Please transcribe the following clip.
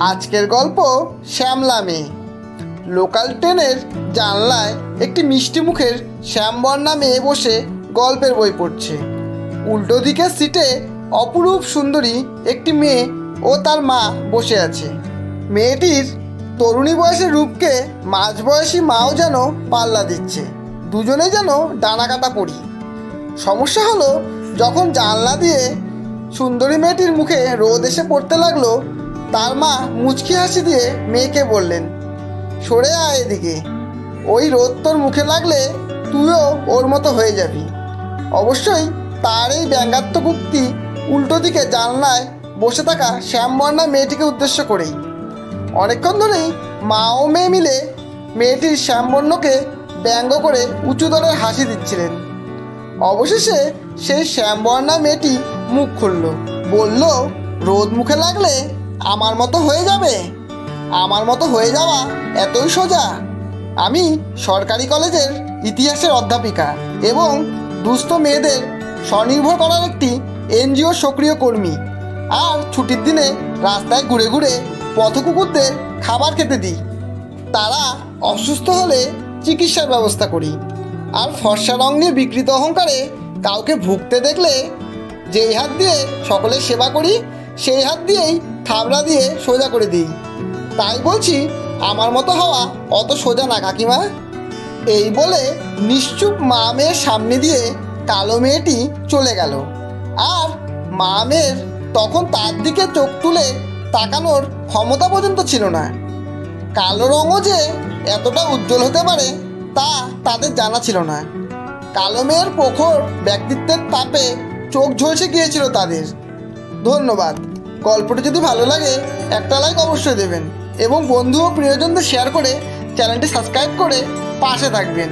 আজকের গল্প শ্যামলা মেয়ে। লোকাল ট্রেনের জানলায় একটি মিষ্টি মুখের শ্যামবর্ণা মেয়ে বসে গল্পের বই পড়ছে। উল্টো দিকের সিটে অপরূপ সুন্দরী একটি মেয়ে ও তার মা বসে আছে। মেয়েটির তরুণী বয়সের রূপকে মাঝবয়সী মাও যেন পাল্লা দিচ্ছে। দুজনেই যেন ডানা কাটা পড়ি। সমস্যা হলো, যখন জানলা দিয়ে সুন্দরী মেয়েটির মুখে রোদ এসে পড়তে লাগলো, তার মা মুচকি হাসি দিয়ে মেয়েকে বললেন, সরে আয় এদিকে, ওই রোদ তোর মুখে লাগলে তুইও ওর মতো হয়ে যাবি। অবশ্যই তার এই ব্যঙ্গাত্মক উক্তি উল্টো দিকে জানলায় বসে থাকা শ্যামবর্ণা মেয়েটিকে উদ্দেশ্য করেই। অনেকক্ষণ ধরেই মা ও মেয়ে মিলে মেয়েটির শ্যামবর্ণকে ব্যঙ্গ করে উঁচু দরের হাসি দিচ্ছিলেন। অবশেষে সেই শ্যামবর্ণা মেয়েটি মুখ খুলল, বলল, রোদ মুখে লাগলে আমার মতো হয়ে যাবে? আমার মতো হয়ে যাওয়া এতই সোজা? আমি সরকারি কলেজের ইতিহাসের অধ্যাপিকা এবং দুস্থ মেয়েদের স্বনির্ভর করার একটি এনজিও সক্রিয় কর্মী। আর ছুটির দিনে রাস্তায় ঘুরে ঘুরে পথকুকুরদের খাবার খেতে দিই। তারা অসুস্থ হলে চিকিৎসার ব্যবস্থা করি। আর ফর্সা রং নিয়ে বিকৃত অহংকারে কাউকে ভুগতে দেখলে যেই হাত দিয়ে সকলের সেবা করি, সেই হাত দিয়েই থাবড়া দিয়ে সোজা করে দিই। তাই বলছি, আমার মতো হওয়া অত সোজা না কাকিমা। এই বলে নিশ্চুপ মা মেয়ের সামনে দিয়ে কালো মেয়েটি চলে গেল। আর মা মেয়ের তখন তার দিকে চোখ তুলে তাকানোর ক্ষমতা পর্যন্ত ছিল না। কালো রঙও যে এতটা উজ্জ্বল হতে পারে তা তাদের জানা ছিল না। কালো মেয়ের প্রখর ব্যক্তিত্বের তাপে চোখ ঝলসে গিয়েছিল তাদের। ধন্যবাদ। গল্পটি যদি ভালো লাগে একটা লাইক অবশ্যই দেবেন এবং বন্ধু ও প্রিয়জনদের শেয়ার করে চ্যানেলটি সাবস্ক্রাইব করে পাশে থাকবেন।